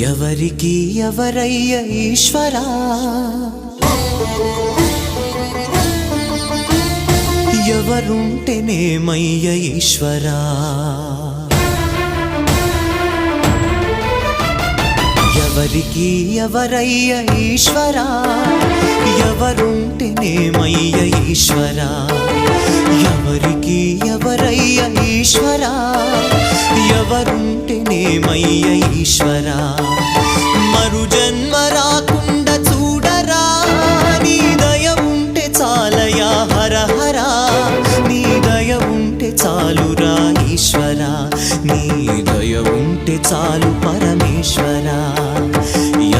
ఎవరికి ఎవరయ్య ఈశ్వరా, ఎవరుంటేనేమయ్య ఈశ్వరా, ఎవరికి ఎవరయ్య ఈశ్వరా, ఎవరుంటేనేమయ్య ఈశ్వరా, ఎవరికి ఎవరయ్య ఈశ్వరా, ఎవరుంటేనేమయ్య ఈశ్వరా. మరు జన్మ రాకుండా చూడరా, నీ దయ ఉంటే చాలయా హర హర, నీ దయ ఉంటే చాలురా ఈశ్వరా, నీ దయ ఉంటే చాలు పరమేశ్వరా.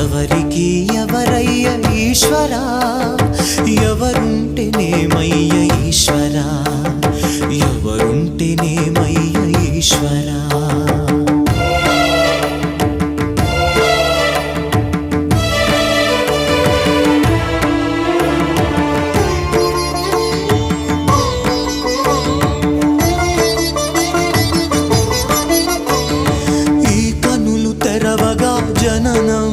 ఎవరికి ఎవరయ్య ఈశ్వరా, ఎవరుంటేనేమయ్య ఈశ్వరా, ఎవరుంటేనేమయ్య ఈశ్వరా. జననం